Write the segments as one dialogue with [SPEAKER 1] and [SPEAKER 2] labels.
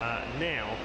[SPEAKER 1] now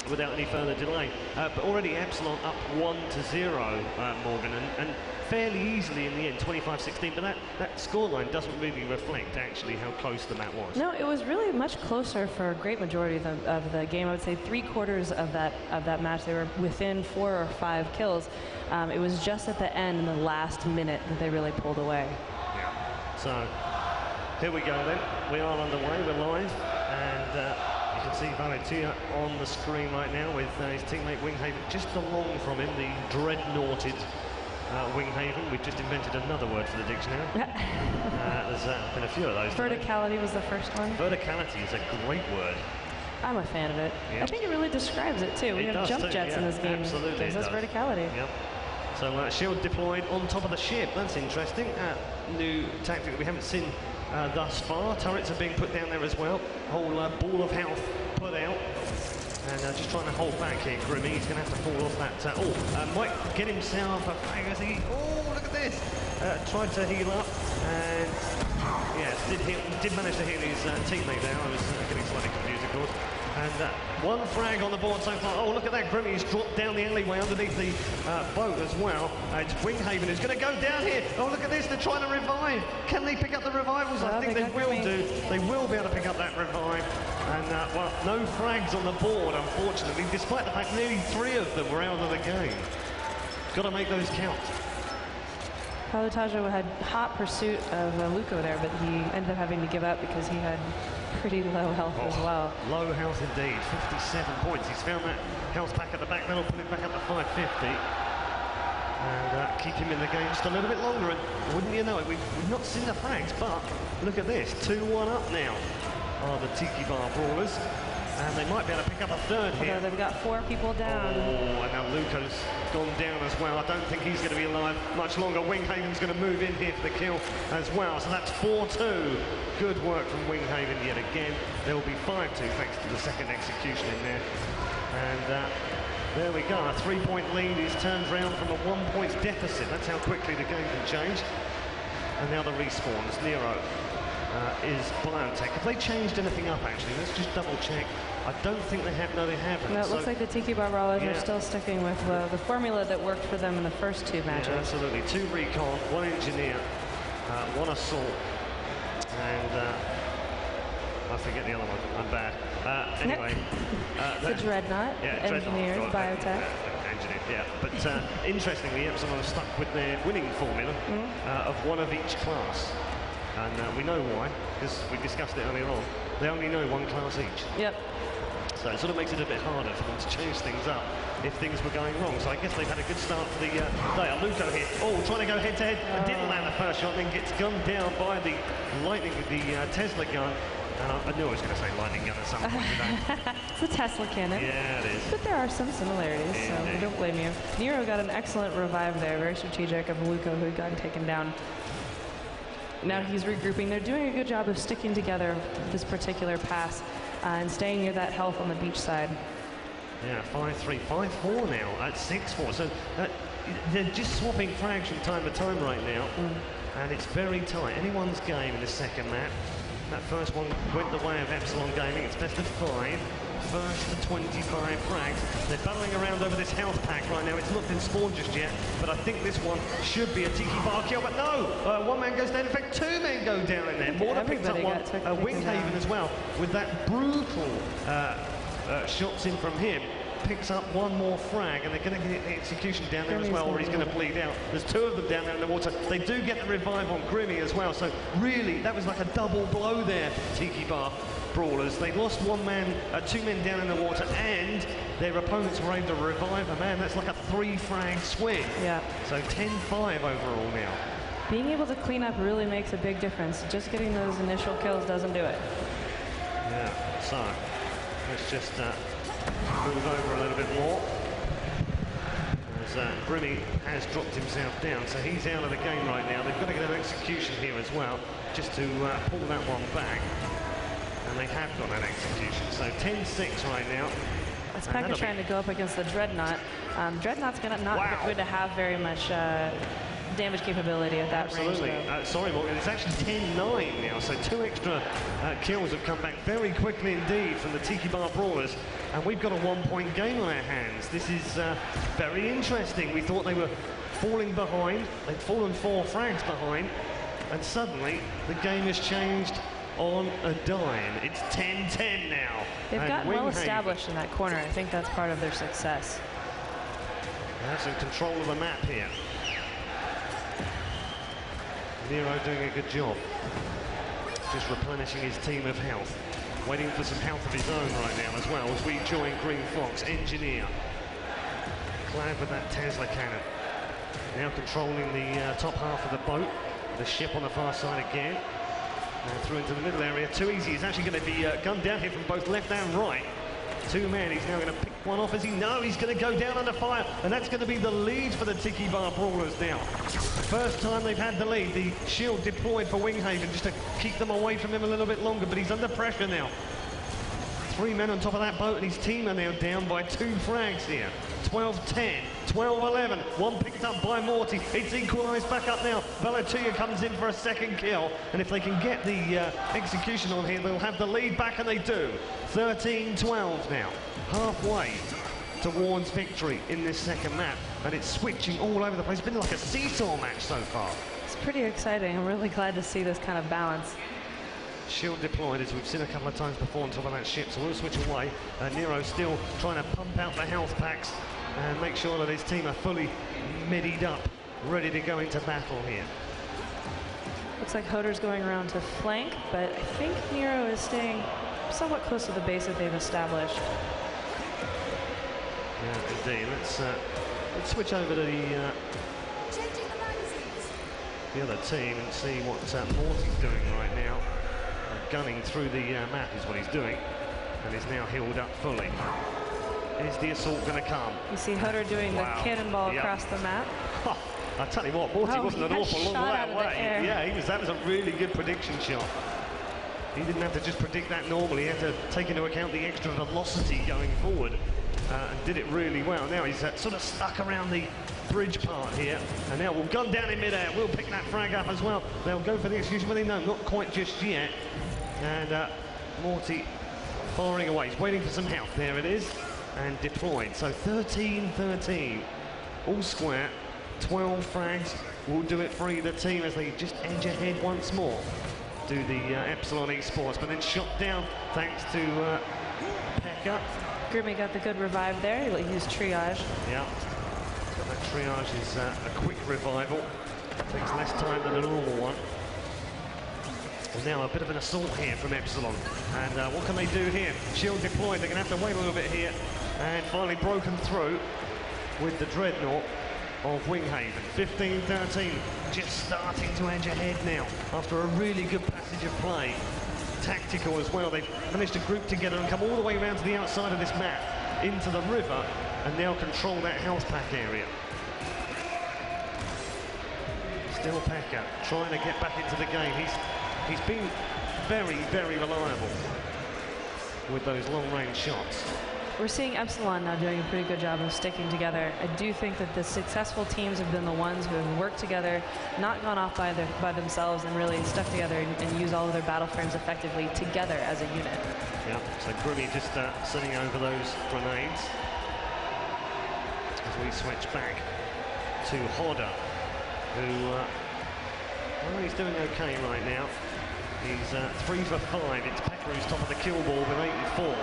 [SPEAKER 1] without any further delay. But already Epsilon up 1-0, Morgan, and fairly easily in the end, 25-16. But that scoreline doesn't really reflect actually how close the map was.
[SPEAKER 2] No, it was really much closer for a great majority of the game. I would say 3/4 of that match they were within 4 or 5 kills. It was just at the end, in the last minute, that they really pulled away.
[SPEAKER 1] Yeah. So here we go then. We are underway. We're live, and you can see Valentia on the screen right now with his teammate Winghaven just along from him, the dreadnoughted Winghaven. We've just invented another word for the dictionary. There's been a few of those.
[SPEAKER 2] Verticality was the first one.
[SPEAKER 1] Verticality is a great word.
[SPEAKER 2] I'm a fan of it.
[SPEAKER 1] Yep.
[SPEAKER 2] I think it really describes it too. We have jump jets in this game.
[SPEAKER 1] Absolutely,
[SPEAKER 2] gives us verticality.
[SPEAKER 1] Yep. So shield deployed on top of the ship. That's interesting. New tactic that we haven't seen thus far. Turrets are being put down there as well. Whole ball of health put out. And just trying to hold back here, Grimmy. He's going to have to fall off that. Might get himself a frag as he... Oh, look at this! Tried to heal up, and yes, did manage to heal his teammate there. I was getting slightly confused, of course. And one frag on the board so far. Oh, look at that. Grimmy has dropped down the alleyway underneath the boat as well. It's Winghaven who's going to go down here. Oh, look at this. They're trying to revive. Can they pick up the revivals?
[SPEAKER 2] Well,
[SPEAKER 1] I think they will
[SPEAKER 2] Grimmy.
[SPEAKER 1] do. They will be able to pick up that revive. And, well, no frags on the board, unfortunately, despite the fact nearly 3 of them were out of the game. Got to make those count.
[SPEAKER 2] Palutajo had hot pursuit of Luco there, but he ended up having to give up because he had pretty low health as well.
[SPEAKER 1] Low health indeed, 57 points. He's found that health pack at the back, that'll put him back up to 550. And keep him in the game just a little bit longer. And wouldn't you know it, we've not seen the frags, but look at this, 2-1 up now are the Tiki Brawlers. And they might be able to pick up a third here.
[SPEAKER 2] They've got 4 people down.
[SPEAKER 1] Oh, and now Luco's gone down as well. I don't think he's going to be alive much longer. Winghaven's going to move in here for the kill as well. So that's 4-2. Good work from Winghaven yet again. There will be 5-2 thanks to the second execution in there. And there we go. A 3-point lead is turned round from a 1-point deficit. That's how quickly the game can change. And now the respawns. Nero is Biotech. Have they changed anything up, actually? Let's just double check. I don't think they have. No, they haven't.
[SPEAKER 2] No, it looks like the Tiki Brawlers
[SPEAKER 1] yeah.
[SPEAKER 2] are still sticking with the formula that worked for them in the first 2 matches.
[SPEAKER 1] Yeah, absolutely. 2 recon, 1 engineer, 1 assault, and I forget the other one. I'm bad. Anyway.
[SPEAKER 2] The Dreadnought,
[SPEAKER 1] yeah,
[SPEAKER 2] engineer, Biotech.
[SPEAKER 1] Engineer, yeah. But interestingly, Epsilon have stuck with their winning formula of 1 of each class. And we know why, because we discussed it earlier on. They only know 1 class each.
[SPEAKER 2] Yep.
[SPEAKER 1] So it sort of makes it a bit harder for them to change things up if things were going wrong. So I guess they've had a good start for the day. Luco here. Oh, trying to go head-to-head. Didn't land the first shot, then gets gunned down by the lightning with the Tesla gun. I knew I was going to say lightning gun at some point today.
[SPEAKER 2] It's a Tesla cannon.
[SPEAKER 1] Yeah, it is.
[SPEAKER 2] But there are some similarities, so we don't blame you. Nero got an excellent revive there, very strategic of Luco, who had gotten taken down. Now he's regrouping. They're doing a good job of sticking together this particular pass and staying near that health on the beach side.
[SPEAKER 1] Yeah, 5-3, 5-4 now at 6-4. So they're just swapping frags from time to time right now, and it's very tight. Anyone's game in the second map. That first one went the way of Epsilon Gaming. It's best of 5. First to 25 frags. They're battling around over this health pack right now. It's not been spawned just yet, but I think this one should be a Tiki Bar kill. But no, 1 man goes down. In fact, 2 men go down in there. Mortar picks up one. Winghaven as well, with that brutal shots in from him. Picks up 1 more frag, and they're going to get the execution down there as well, or he's going to bleed out. There's 2 of them down there in the water. They do get the revive on Grimmy as well, so really, that was like a double blow there for Tiki Bar Brawlers. They lost 2 men down in the water, and their opponents were able to revive a man. That's like a 3 frag swing. Yeah. So 10-5 overall now.
[SPEAKER 2] Being able to clean up really makes a big difference. Just getting those initial kills doesn't do it.
[SPEAKER 1] Yeah, so let's just move over a little bit more. As Grimmy has dropped himself down, so he's out of the game right now. They've got to get an execution here as well, just to pull that one back. And they have got an execution, so 10-6 right now.
[SPEAKER 2] It's Pekka trying to go up against the Dreadnought. Dreadnought's not going to have very much damage capability at that
[SPEAKER 1] Absolutely.
[SPEAKER 2] range.
[SPEAKER 1] Sorry, Morgan, it's actually 10-9 now, so 2 extra kills have come back very quickly indeed from the Tiki Bar Brawlers, and we've got a 1-point game on our hands. This is very interesting. We thought they were falling behind. They'd fallen 4 frags behind, and suddenly the game has changed on a dime. It's 10-10 now.
[SPEAKER 2] They've gotten well established in that corner. I think that's part of their success.
[SPEAKER 1] They have some control of the map here. Nero doing a good job. Just replenishing his team of health. Waiting for some health of his own right now as well as we join Green Fox, Engineer. Clad with that Tesla cannon. Now controlling the top half of the boat. The ship on the far side again. Now through into the middle area. Too easy. He's actually going to be gunned down here from both left and right. 2 men. He's now going to pick one off as he knows he's going to go down under fire. And that's going to be the lead for the Tiki Bar Brawlers now. First time they've had the lead. The shield deployed for Winghaven just to keep them away from him a little bit longer. But he's under pressure now. 3 men on top of that boat and his team are now down by 2 frags here. 12-10, 12-11, 1 picked up by Morty. It's equalised back up now. Bellatuya comes in for a second kill, and if they can get the execution on here, they'll have the lead back, and they do. 13-12 now, halfway towards victory in this second map, and it's switching all over the place. It's been like a seesaw match so far.
[SPEAKER 2] It's pretty exciting. I'm really glad to see this kind of balance.
[SPEAKER 1] Shield deployed, as we've seen a couple of times before on top of that ship, so we'll switch away. Nero still trying to pump out the health packs and make sure that his team are fully middied up, ready to go into battle here.
[SPEAKER 2] Looks like Hoder's going around to flank, but I think Nero is staying somewhat close to the base that they've established.
[SPEAKER 1] Yeah, indeed. Let's switch over to the other team and see what Morty's doing right now. Gunning through the map is what he's doing, and is now healed up fully. Is the assault going to come?
[SPEAKER 2] You see Hoder doing the cannonball across the map.
[SPEAKER 1] Oh, I tell you what, Morty wasn't an awful long way. Yeah, that was a really good prediction shot. He didn't have to just predict that normally. He had to take into account the extra velocity going forward, and did it really well. Now he's sort of stuck around the bridge part here, and now we'll gun down in midair. We'll pick that frag up as well. They'll go for the execution, but no, not quite just yet. And Morty firing away. He's waiting for some help. There it is. And deployed. So 13-13. All square. 12 frags will do it for either team as they just edge ahead once more. Do the Epsilon esports, but then shot down thanks to Pekka.
[SPEAKER 2] Grimmy got the good revive there. He used triage.
[SPEAKER 1] Yeah. So that triage is a quick revival. Takes less time than a normal one. And now a bit of an assault here from Epsilon. And what can they do here? Shield deployed. They're going to have to wait a little bit here. And finally broken through with the Dreadnought of Winghaven. 15-13. Just starting to edge ahead now after a really good passage of play. Tactical as well. They've managed to group together and come all the way around to the outside of this map into the river and now control that health pack area. Still Pekka trying to get back into the game. He's been very, very reliable with those long-range shots.
[SPEAKER 2] We're seeing Epsilon now doing a pretty good job of sticking together. I do think that the successful teams have been the ones who have worked together, not gone off by themselves, and really stuck together and use all of their battle frames effectively together as a unit.
[SPEAKER 1] Yeah, so Grimmy just sending over those grenades as we switch back to Hodder, who well, he's doing okay right now. He's 3 for 5. It's Pekka who's top of the kill ball with 8 and 4.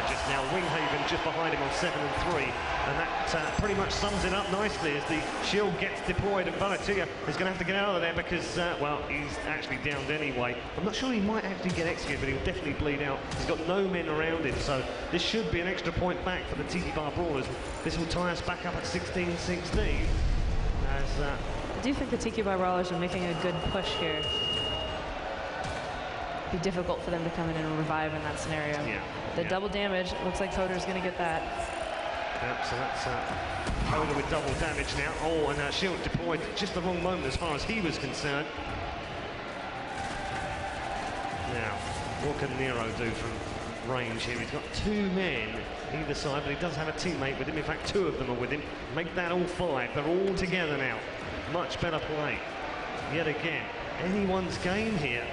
[SPEAKER 1] Just now, Winghaven just behind him on 7 and 3. And that pretty much sums it up nicely as the shield gets deployed. And Bellatuya is going to have to get out of there because, well, he's actually downed anyway. I'm not sure he might actually get executed, but he'll definitely bleed out. He's got no men around him, so this should be an extra point back for the Tiki Bar Brawlers. This will tie us back up at 16-16. As
[SPEAKER 2] I do think the Tiki Bar Brawlers are making a good push here. Be difficult for them to come in and revive in that scenario.
[SPEAKER 1] Yeah.
[SPEAKER 2] The double damage, it looks like Hoder's going to get that.
[SPEAKER 1] Yep, so that's Hoder with double damage now. Oh, and shield deployed at just the wrong moment as far as he was concerned. Now, what can Nero do from range here? He's got 2 men either side, but he does have a teammate with him. In fact, 2 of them are with him. Make that all 5. They're all together now. Much better play. Yet again, anyone's game here.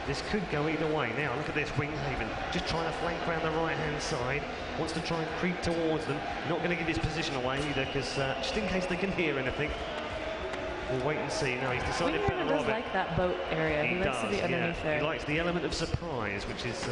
[SPEAKER 1] This could go either way. Now, look at this, Winghaven just trying to flank around the right-hand side. Wants to try and creep towards them. Not going to give his position away either, because just in case they can hear anything. We'll wait and see. No, he's decided better
[SPEAKER 2] does like that boat area. He likes to be underneath there.
[SPEAKER 1] He likes the element of surprise, which is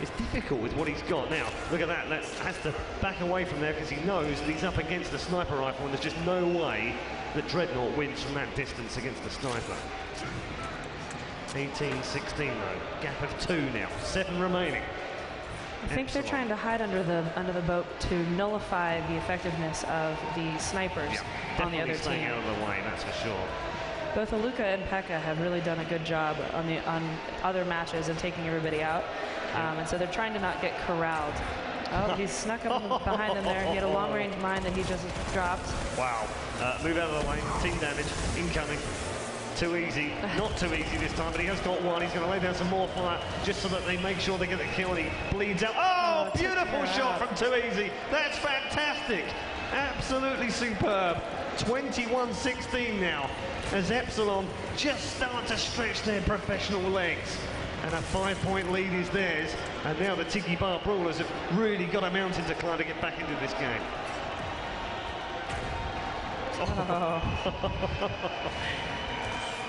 [SPEAKER 1] it's difficult with what he's got. Now, look at that. That has to back away from there because he knows that he's up against a sniper rifle, and there's just no way that Dreadnought wins from that distance against the sniper. 18-16 though. Gap of 2 now. 7 remaining.
[SPEAKER 2] I think they're trying to hide under the boat to nullify the effectiveness of the snipers on the other team.
[SPEAKER 1] Staying out of the way, that's for sure.
[SPEAKER 2] Both Aluka and Pekka have really done a good job on other matches of taking everybody out, and so they're trying to not get corralled. Oh, he snuck up behind them there. He had a long-range mine that he just dropped.
[SPEAKER 1] Wow. Move out of the way. Team damage incoming. Too easy. Not too easy this time, but he has got one. He's going to lay down some more fire just so that they make sure they get the kill, and he bleeds out. Oh, beautiful shot from Too Easy. That's fantastic. Absolutely superb. 21-16 now, as Epsilon just start to stretch their professional legs. And a 5-point lead is theirs. And now the Tiki Bar Brawlers have really got a mountain to climb to get back into this game.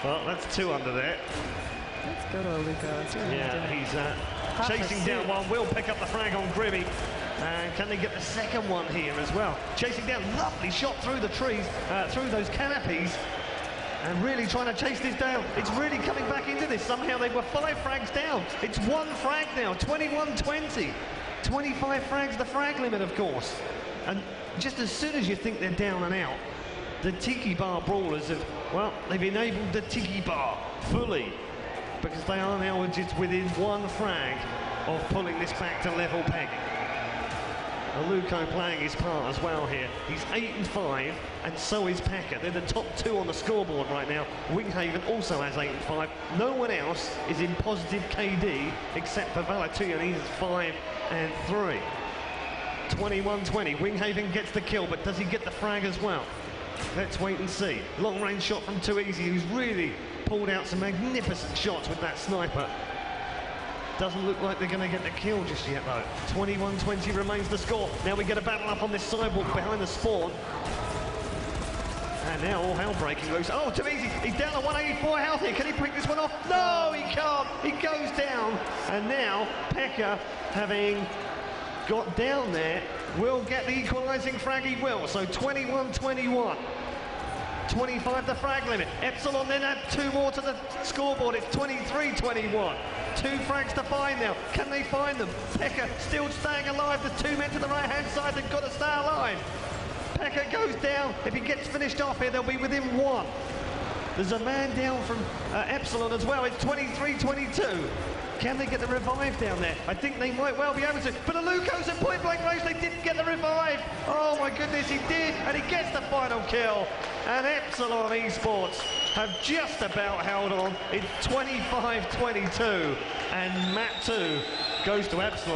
[SPEAKER 1] Well, that's 2 under there.
[SPEAKER 2] Let's go to Aluka.
[SPEAKER 1] Yeah, he's chasing down one. Will pick up the frag on Grimmy. And can they get the second one here as well? Chasing down, lovely shot through the trees, through those canopies. And really trying to chase this down. It's really coming back into this. Somehow they were 5 frags down. It's 1 frag now, 21-20. 25 frags, the frag limit, of course. And just as soon as you think they're down and out, the Tiki Bar Brawlers have, well, they've enabled the Tiki Bar fully, because they are now just within 1 frag of pulling this back to level pegging. Aluko playing his part as well here. He's 8-5, and so is Pekka. They're the top 2 on the scoreboard right now. Winghaven also has 8-5. No one else is in positive KD except for Valatuyan. He's 5-3. 21-20. Winghaven gets the kill, but does he get the frag as well? Let's wait and see. Long range shot from Too Easy, who's really pulled out some magnificent shots with that sniper. Doesn't look like they're going to get the kill just yet, though. 21-20 remains the score. Now we get a battle up on this sidewalk behind the spawn. And now all hell breaking loose. Oh, Too Easy. He's down to 184 health here. Can he pick this one off? No, he can't. He goes down. And now Pekka, having got down there, will get the equalising frag. He will. So 21-21. 25 the frag limit. Epsilon then add 2 more to the scoreboard. It's 23-21. 2 frags to find now. Can they find them? Pekka still staying alive. There's 2 men to the right-hand side. They've got to stay alive. Pekka goes down. If he gets finished off here, they'll be within 1. There's a man down from Epsilon as well. It's 23-22. Can they get the revive down there? I think they might well be able to. But Aluko's at point-blank range. They didn't get the revive. Oh, my goodness, he did. And he gets the final kill. And Epsilon Esports have just about held on. It's 25-22. And map 2 goes to Epsilon.